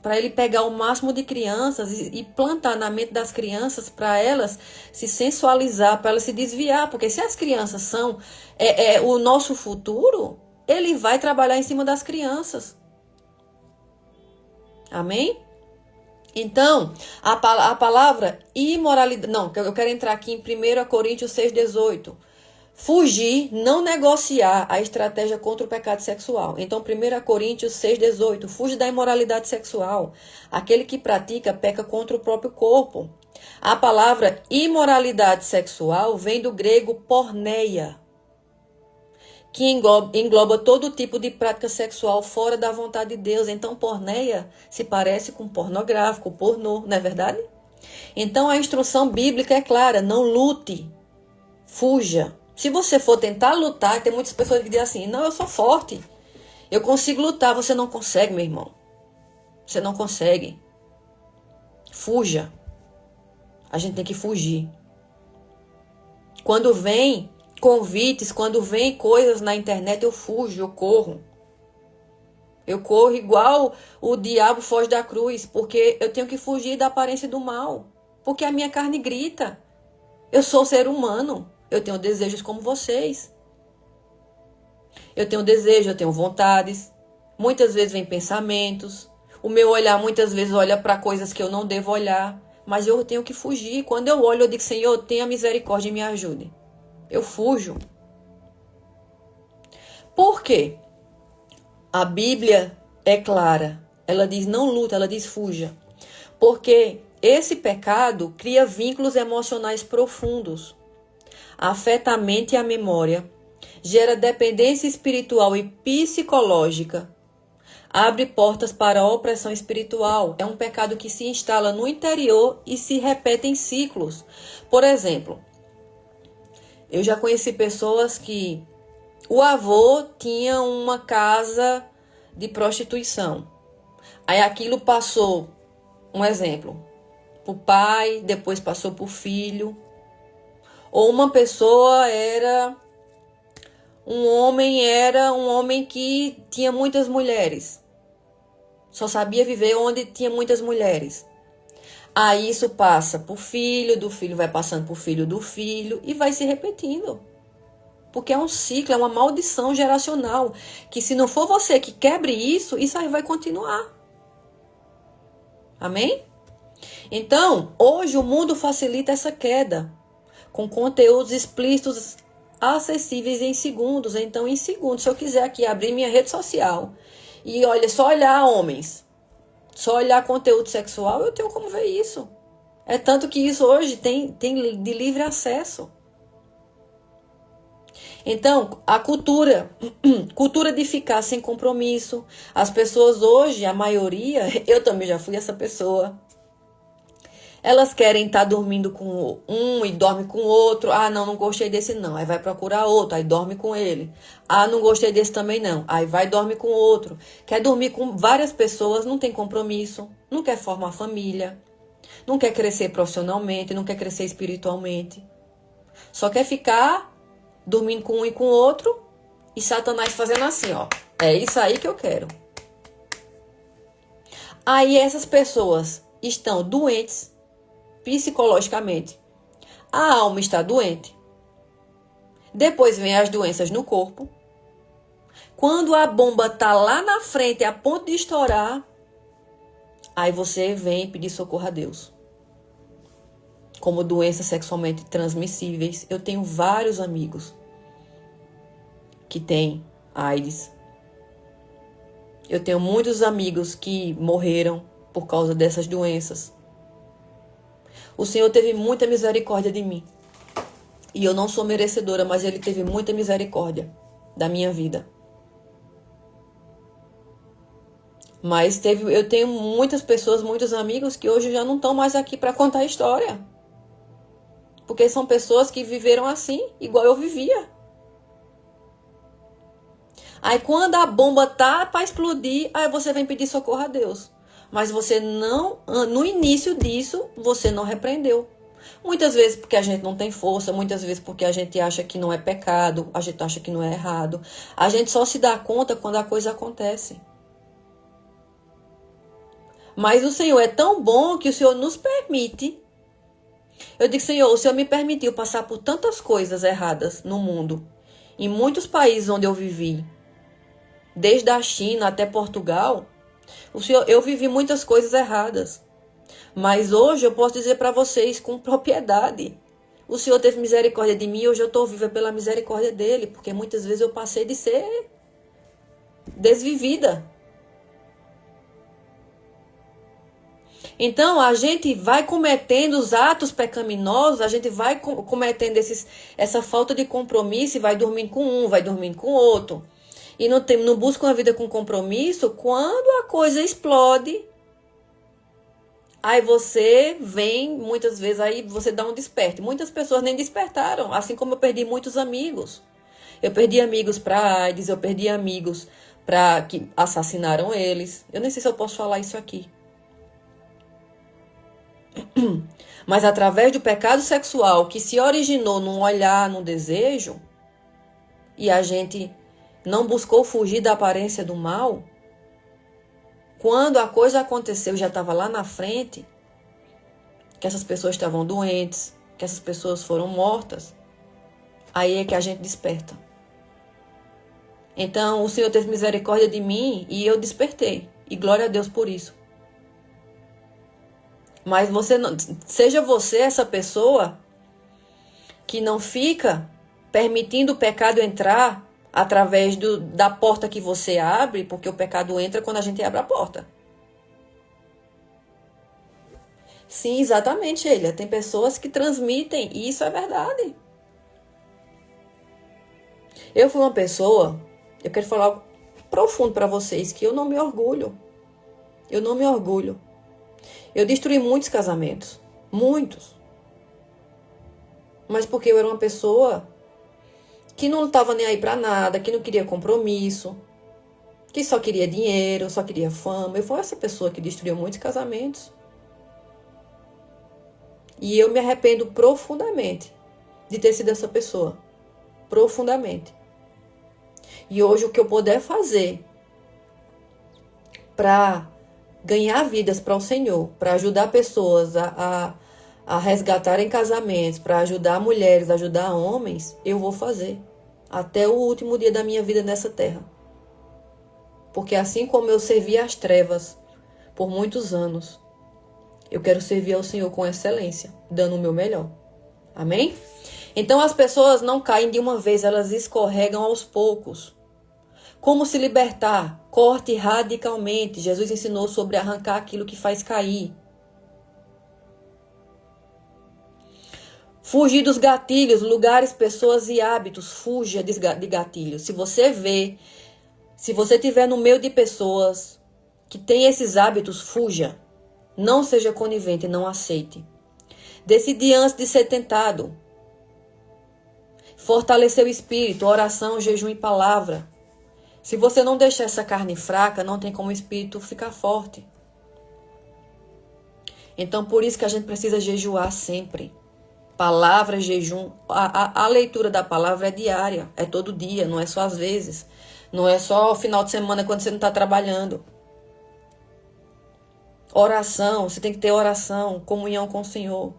para ele pegar o máximo de crianças e plantar na mente das crianças para elas se sensualizar, para elas se desviar, porque se as crianças são o nosso futuro, ele vai trabalhar em cima das crianças. Amém? Então, a palavra imoralidade... Não, eu quero entrar aqui em 1 Coríntios 6,18. Fugir, não negociar a estratégia contra o pecado sexual. Então, 1 Coríntios 6,18. Fuge da imoralidade sexual. Aquele que pratica peca contra o próprio corpo. A palavra imoralidade sexual vem do grego porneia, que engloba todo tipo de prática sexual fora da vontade de Deus. Então, porneia se parece com pornográfico, pornô, não é verdade? Então, a instrução bíblica é clara, não lute, fuja. Se você for tentar lutar, tem muitas pessoas que dizem assim, não, eu sou forte, eu consigo lutar. Você não consegue, meu irmão. Você não consegue. Fuja. A gente tem que fugir. Quando vem convites, quando vem coisas na internet, eu fujo, eu corro. Eu corro igual o diabo foge da cruz, porque eu tenho que fugir da aparência do mal. Porque a minha carne grita. Eu sou ser humano. Eu tenho desejos como vocês. Eu tenho desejos, eu tenho vontades. Muitas vezes vem pensamentos. O meu olhar muitas vezes olha para coisas que eu não devo olhar. Mas eu tenho que fugir. Quando eu olho, eu digo, Senhor, tenha misericórdia e me ajude. Eu fujo. Por quê? A Bíblia é clara. Ela diz não luta, ela diz fuja. Porque esse pecado cria vínculos emocionais profundos. Afeta a mente e a memória. Gera dependência espiritual e psicológica. Abre portas para a opressão espiritual. É um pecado que se instala no interior e se repete em ciclos. Por exemplo, eu já conheci pessoas que o avô tinha uma casa de prostituição. Aí aquilo passou, um exemplo, para o pai, depois passou para o filho. Ou uma pessoa era um homem que tinha muitas mulheres. Só sabia viver onde tinha muitas mulheres. Aí isso passa para o filho, do filho vai passando para o filho do filho e vai se repetindo. Porque é um ciclo, é uma maldição geracional. Que se não for você que quebre isso, isso aí vai continuar. Amém? Então, hoje o mundo facilita essa queda. Com conteúdos explícitos acessíveis em segundos. Então, em segundos, se eu quiser aqui abrir minha rede social e só olhar homens, só olhar conteúdo sexual, eu tenho como ver isso. É tanto que isso hoje tem de livre acesso. Então, a cultura de ficar sem compromisso. As pessoas hoje, a maioria, eu também já fui essa pessoa. Elas querem estar dormindo com um e dorme com o outro. Ah, não gostei desse não. Aí vai procurar outro, aí dorme com ele. Ah, não gostei desse também não. Aí vai e dorme com o outro. Quer dormir com várias pessoas, não tem compromisso. Não quer formar família. Não quer crescer profissionalmente, não quer crescer espiritualmente. Só quer ficar dormindo com um e com o outro e Satanás fazendo assim, ó. É isso aí que eu quero. Aí essas pessoas estão doentes psicologicamente. A alma está doente. Depois vem as doenças no corpo. Quando a bomba tá lá na frente, a ponto de estourar, aí você vem pedir socorro a Deus. Como doenças sexualmente transmissíveis, eu tenho vários amigos que têm AIDS. Eu tenho muitos amigos que morreram por causa dessas doenças. O Senhor teve muita misericórdia de mim. E eu não sou merecedora, mas Ele teve muita misericórdia da minha vida. Mas eu tenho muitas pessoas, muitos amigos que hoje já não estão mais aqui para contar a história. Porque são pessoas que viveram assim, igual eu vivia. Aí quando a bomba tá para explodir, aí você vem pedir socorro a Deus. Mas você não, no início disso, você não repreendeu. Muitas vezes porque a gente não tem força, muitas vezes porque a gente acha que não é pecado, a gente acha que não é errado. A gente só se dá conta quando a coisa acontece. Mas o Senhor é tão bom que o Senhor nos permite. Eu digo, Senhor, o Senhor me permitiu passar por tantas coisas erradas no mundo. Em muitos países onde eu vivi. Desde a China até Portugal. Eu vivi muitas coisas erradas. Mas hoje eu posso dizer para vocês com propriedade. O Senhor teve misericórdia de mim e hoje eu estou viva pela misericórdia dele. Porque muitas vezes eu passei de ser desvivida. Então, a gente vai cometendo os atos pecaminosos, a gente vai cometendo essa falta de compromisso e vai dormindo com um, vai dormindo com o outro. E não busca uma vida com compromisso. Quando a coisa explode, aí você vem, muitas vezes, aí você dá um desperte. Muitas pessoas nem despertaram, assim como eu perdi muitos amigos. Eu perdi amigos para AIDS, eu perdi amigos para que assassinaram eles. Eu nem sei se eu posso falar isso aqui. Mas através do pecado sexual que se originou num olhar, num desejo, e a gente não buscou fugir da aparência do mal, quando a coisa aconteceu, já estava lá na frente, que essas pessoas estavam doentes, que essas pessoas foram mortas, aí é que a gente desperta. Então o Senhor teve misericórdia de mim e eu despertei, e glória a Deus por isso. Mas seja você essa pessoa que não fica permitindo o pecado entrar através da porta que você abre, porque o pecado entra quando a gente abre a porta. Sim, exatamente, Elia. Tem pessoas que transmitem, e isso é verdade. Eu fui uma pessoa, eu quero falar algo profundo para vocês, que eu não me orgulho. Eu não me orgulho. Eu destruí muitos casamentos. Muitos. Mas porque eu era uma pessoa que não estava nem aí para nada, que não queria compromisso, que só queria dinheiro, só queria fama. Eu fui essa pessoa que destruiu muitos casamentos. E eu me arrependo profundamente de ter sido essa pessoa. Profundamente. E hoje o que eu puder fazer para ganhar vidas para o Senhor, para ajudar pessoas a resgatarem casamentos, para ajudar mulheres, ajudar homens, eu vou fazer. Até o último dia da minha vida nessa terra. Porque assim como eu servi às trevas por muitos anos, eu quero servir ao Senhor com excelência, dando o meu melhor. Amém? Então as pessoas não caem de uma vez, elas escorregam aos poucos. Como se libertar? Corte radicalmente. Jesus ensinou sobre arrancar aquilo que faz cair. Fugir dos gatilhos, lugares, pessoas e hábitos. Fuja de gatilhos. Se você estiver no meio de pessoas que têm esses hábitos, fuja. Não seja conivente, não aceite. Decide antes de ser tentado. Fortalecer o espírito, oração, jejum e palavra. Se você não deixar essa carne fraca, não tem como o espírito ficar forte. Então, por isso que a gente precisa jejuar sempre. Palavra, jejum, a leitura da palavra é diária, é todo dia, não é só às vezes. Não é só o final de semana quando você não está trabalhando. Oração, você tem que ter oração, comunhão com o Senhor,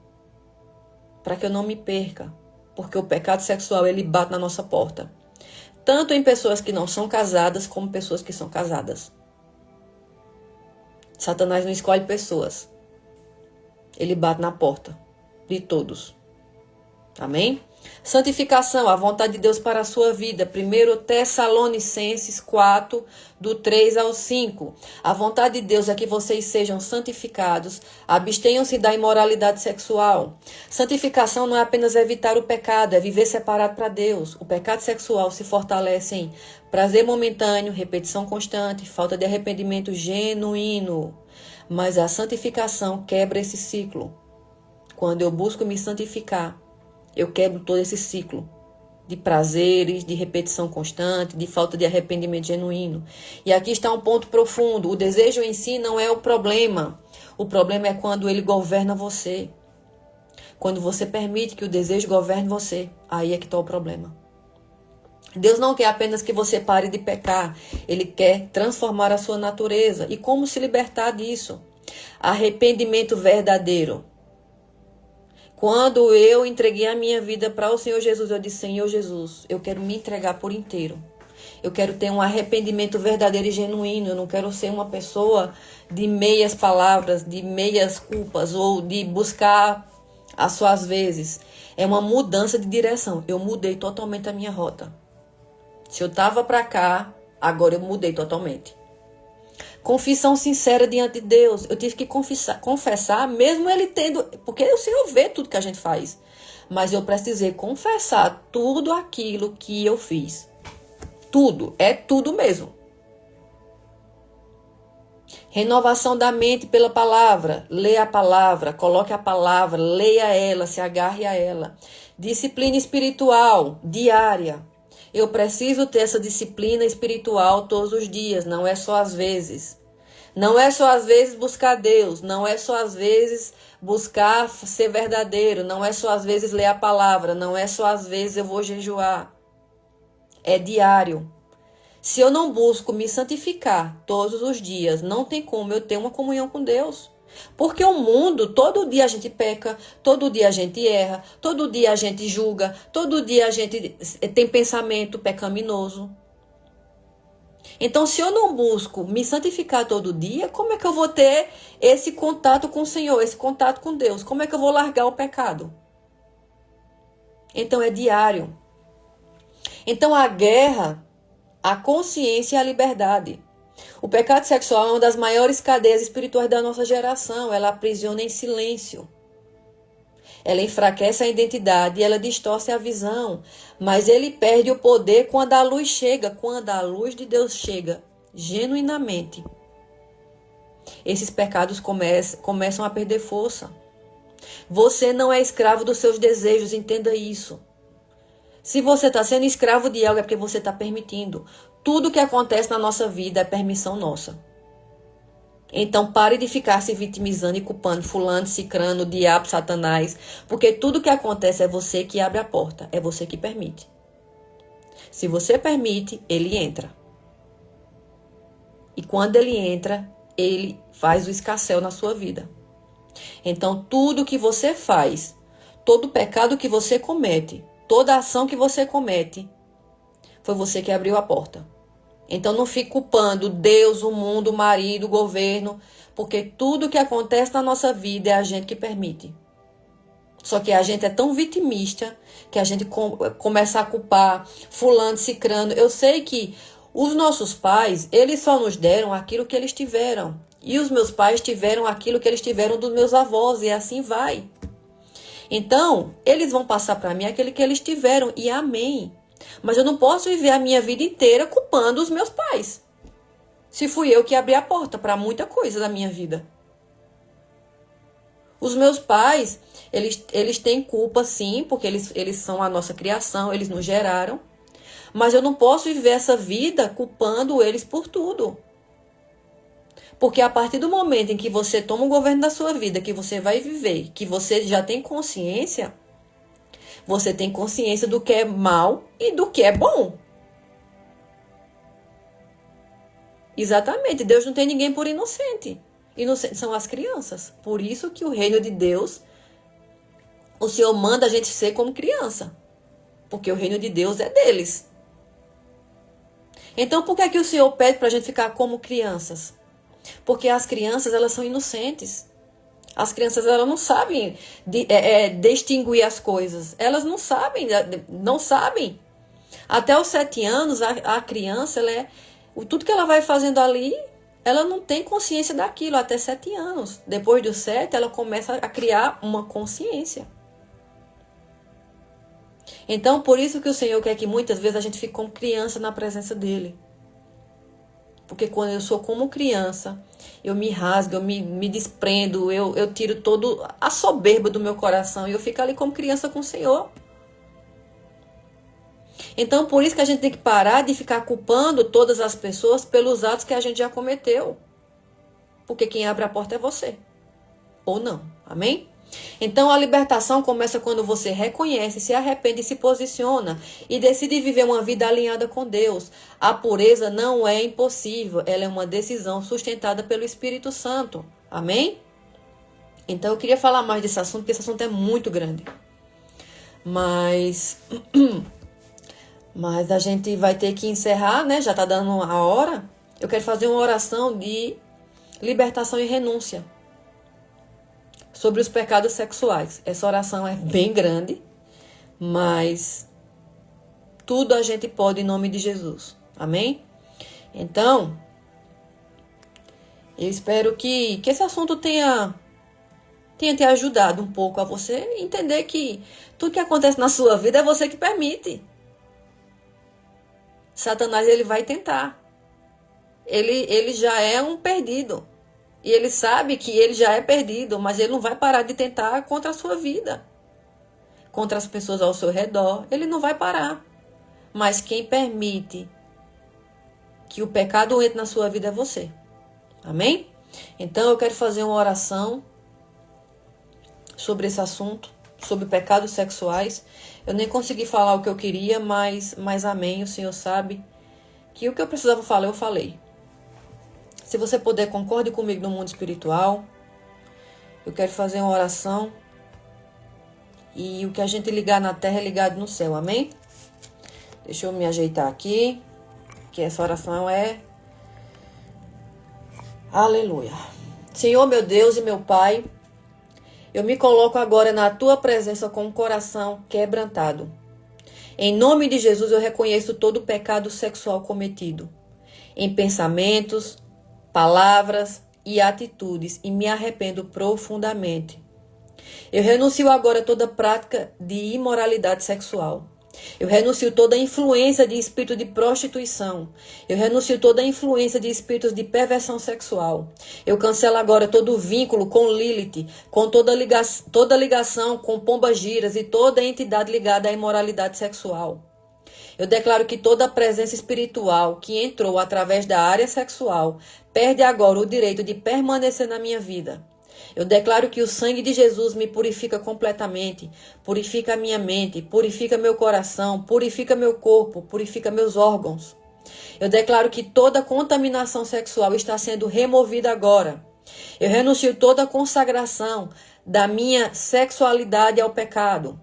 para que eu não me perca, porque o pecado sexual, ele bate na nossa porta, tanto em pessoas que não são casadas, como pessoas que são casadas. Satanás não escolhe pessoas, ele bate na porta de todos. Amém? Santificação, a vontade de Deus para a sua vida. 1 Tessalonicenses 4, do 3 ao 5. A vontade de Deus é que vocês sejam santificados, abstenham-se da imoralidade sexual. Santificação não é apenas evitar o pecado, é viver separado para Deus. O pecado sexual se fortalece em prazer momentâneo, repetição constante, falta de arrependimento genuíno. Mas a santificação quebra esse ciclo. Quando eu busco me santificar, eu quebro todo esse ciclo de prazeres, de repetição constante, de falta de arrependimento genuíno. E aqui está um ponto profundo. O desejo em si não é o problema. O problema é quando ele governa você. Quando você permite que o desejo governe você, aí é que está o problema. Deus não quer apenas que você pare de pecar. Ele quer transformar a sua natureza. E como se libertar disso? Arrependimento verdadeiro. Quando eu entreguei a minha vida para o Senhor Jesus, eu disse: Senhor Jesus, eu quero me entregar por inteiro. Eu quero ter um arrependimento verdadeiro e genuíno. Eu não quero ser uma pessoa de meias palavras, de meias culpas ou de buscar as suas vezes. É uma mudança de direção. Eu mudei totalmente a minha rota. Se eu estava para cá, agora eu mudei totalmente. Confissão sincera diante de Deus. Eu tive que confessar, mesmo ele tendo... Porque o Senhor vê tudo que a gente faz. Mas eu precisei confessar tudo aquilo que eu fiz. Tudo. É tudo mesmo. Renovação da mente pela palavra. Leia a palavra, coloque a palavra, leia ela, se agarre a ela. Disciplina espiritual diária. Eu preciso ter essa disciplina espiritual todos os dias, não é só às vezes. Não é só às vezes buscar Deus, não é só às vezes buscar ser verdadeiro, não é só às vezes ler a palavra, não é só às vezes eu vou jejuar. É diário. Se eu não busco me santificar todos os dias, não tem como eu ter uma comunhão com Deus. Porque o mundo, todo dia a gente peca, todo dia a gente erra, todo dia a gente julga, todo dia a gente tem pensamento pecaminoso. Então, se eu não busco me santificar todo dia, como é que eu vou ter esse contato com o Senhor, esse contato com Deus? Como é que eu vou largar o pecado? Então, é diário. Então, a guerra, a consciência e a liberdade. O pecado sexual é uma das maiores cadeias espirituais da nossa geração. Ela aprisiona em silêncio. Ela enfraquece a identidade e ela distorce a visão. Mas ele perde o poder quando a luz chega, quando a luz de Deus chega genuinamente. Esses pecados começam a perder força. Você não é escravo dos seus desejos, entenda isso. Se você está sendo escravo de algo é porque você está permitindo. Tudo que acontece na nossa vida é permissão nossa. Então pare de ficar se vitimizando e culpando fulano, cicrano, diabo, satanás. Porque tudo que acontece é você que abre a porta. É você que permite. Se você permite, ele entra. E quando ele entra, ele faz o escarcéu na sua vida. Então tudo que você faz, todo pecado que você comete, toda ação que você comete, foi você que abriu a porta. Então não fique culpando Deus, o mundo, o marido, o governo, porque tudo que acontece na nossa vida é a gente que permite. Só que a gente é tão vitimista que a gente começa a culpar fulano, cicrano. Eu sei que os nossos pais, eles só nos deram aquilo que eles tiveram. E os meus pais tiveram aquilo que eles tiveram dos meus avós, e assim vai. Então, eles vão passar para mim aquilo que eles tiveram, e amém. Mas eu não posso viver a minha vida inteira culpando os meus pais. Se fui eu que abri a porta para muita coisa da minha vida. Os meus pais, eles têm culpa sim, porque eles são a nossa criação, eles nos geraram. Mas eu não posso viver essa vida culpando eles por tudo. Porque a partir do momento em que você toma o governo da sua vida, que você vai viver, que você já tem consciência, Você tem consciência do que é mal e do que é bom. Exatamente. Deus não tem ninguém por inocente. Inocentes são as crianças. Por isso que o reino de Deus, o Senhor manda a gente ser como criança. Porque o reino de Deus é deles. Então, por que é que o Senhor pede para a gente ficar como crianças? Porque as crianças, elas são inocentes. As crianças, elas não sabem distinguir as coisas. Elas não sabem, não sabem. Até os 7 anos, a criança, tudo que ela vai fazendo ali, ela não tem consciência daquilo até 7 anos. Depois dos 7, ela começa a criar uma consciência. Então, por isso que o Senhor quer que muitas vezes a gente fique como criança na presença dele. Porque quando eu sou como criança, eu me rasgo, eu me desprendo, eu tiro toda a soberba do meu coração e eu fico ali como criança com o Senhor. Então, por isso que a gente tem que parar de ficar culpando todas as pessoas pelos atos que a gente já cometeu. Porque quem abre a porta é você. Ou não. Amém? Então, a libertação começa quando você reconhece, se arrepende e se posiciona e decide viver uma vida alinhada com Deus. A pureza não é impossível, ela é uma decisão sustentada pelo Espírito Santo. Amém? Então, eu queria falar mais desse assunto, porque esse assunto é muito grande. Mas a gente vai ter que encerrar, né? Já está dando a hora. Eu quero fazer uma oração de libertação e renúncia sobre os pecados sexuais. Essa oração é bem grande, mas tudo a gente pode em nome de Jesus. Amém? Então, eu espero que esse assunto tenha te ajudado um pouco a você entender que tudo que acontece na sua vida é você que permite. Satanás, ele vai tentar. Ele já é um perdido. E ele sabe que ele já é perdido, mas ele não vai parar de tentar contra a sua vida. Contra as pessoas ao seu redor, ele não vai parar. Mas quem permite que o pecado entre na sua vida é você. Amém? Então eu quero fazer uma oração sobre esse assunto, sobre pecados sexuais. Eu nem consegui falar o que eu queria, mas amém, o Senhor sabe que o que eu precisava falar, eu falei. Se você puder, concorde comigo no mundo espiritual. Eu quero fazer uma oração. E o que a gente ligar na terra é ligado no céu, amém? Deixa eu me ajeitar aqui, que essa oração é... Aleluia. Senhor, meu Deus e meu Pai, eu me coloco agora na Tua presença com o coração quebrantado. Em nome de Jesus, eu reconheço todo o pecado sexual cometido, em pensamentos, palavras e atitudes, e me arrependo profundamente. Eu renuncio agora a toda prática de imoralidade sexual. Eu renuncio toda a influência de espírito de prostituição. Eu renuncio toda a influência de espíritos de perversão sexual. Eu cancelo agora todo o vínculo com Lilith, com toda ligação com pombagiras e toda entidade ligada à imoralidade sexual. Eu declaro que toda a presença espiritual que entrou através da área sexual perde agora o direito de permanecer na minha vida. Eu declaro que o sangue de Jesus me purifica completamente, purifica a minha mente, purifica meu coração, purifica meu corpo, purifica meus órgãos. Eu declaro que toda contaminação sexual está sendo removida agora. Eu renuncio toda a consagração da minha sexualidade ao pecado,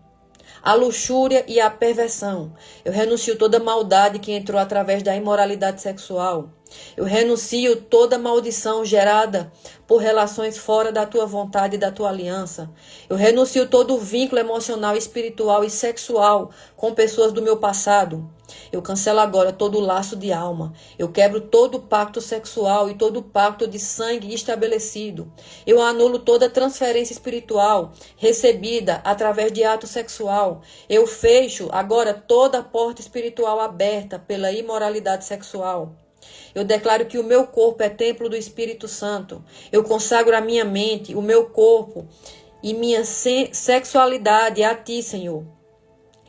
a luxúria e a perversão. Eu renuncio toda maldade que entrou através da imoralidade sexual. Eu renuncio toda maldição gerada por relações fora da tua vontade e da tua aliança. Eu renuncio todo o vínculo emocional, espiritual e sexual com pessoas do meu passado. Eu cancelo agora todo o laço de alma. Eu quebro todo o pacto sexual e todo o pacto de sangue estabelecido. Eu anulo toda transferência espiritual recebida através de ato sexual. Eu fecho agora toda a porta espiritual aberta pela imoralidade sexual. Eu declaro que o meu corpo é templo do Espírito Santo. Eu consagro a minha mente, o meu corpo e minha sexualidade a Ti, Senhor.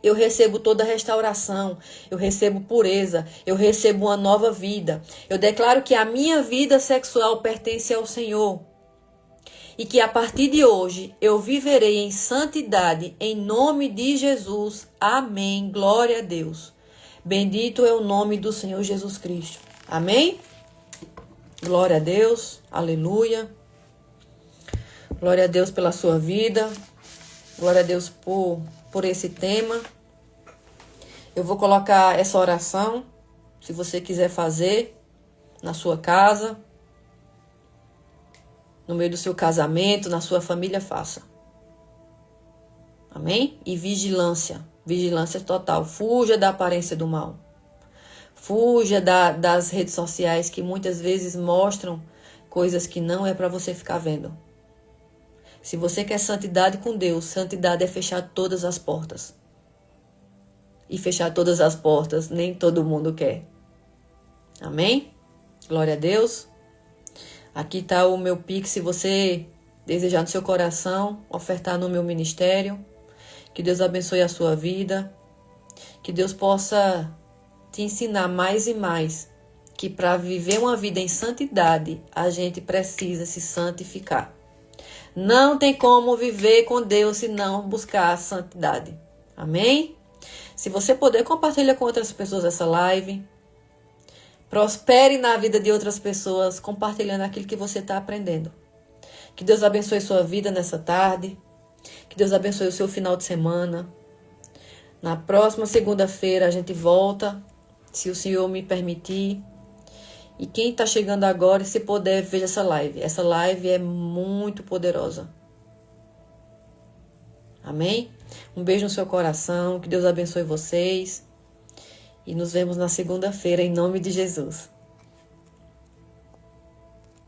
Eu recebo toda restauração, eu recebo pureza, eu recebo uma nova vida. Eu declaro que a minha vida sexual pertence ao Senhor. e que a partir de hoje eu viverei em santidade em nome de Jesus. Amém. Glória a Deus. Bendito é o nome do Senhor Jesus Cristo. Amém? Glória a Deus. Aleluia. Glória a Deus pela sua vida. Glória a Deus por esse tema. Eu vou colocar essa oração, se você quiser fazer, na sua casa, no meio do seu casamento, na sua família, faça. Amém? E vigilância. Vigilância total. Fuja da aparência do mal. Fuja das redes sociais que muitas vezes mostram coisas que não é para você ficar vendo. Se você quer santidade com Deus, santidade é fechar todas as portas. E fechar todas as portas, nem todo mundo quer. Amém? Glória a Deus. Aqui está o meu Pix, se você desejar no seu coração, ofertar no meu ministério. Que Deus abençoe a sua vida. Que Deus possa te ensinar mais e mais que para viver uma vida em santidade, a gente precisa se santificar. Não tem como viver com Deus se não buscar a santidade. Amém? Se você puder, compartilha com outras pessoas essa live. Prospere na vida de outras pessoas, compartilhando aquilo que você está aprendendo. Que Deus abençoe sua vida nessa tarde. Que Deus abençoe o seu final de semana. Na próxima segunda-feira a gente volta, se o Senhor me permitir. E quem está chegando agora, se puder, veja essa live. Essa live é muito poderosa. Amém? Um beijo no seu coração. Que Deus abençoe vocês. E nos vemos na segunda-feira, em nome de Jesus.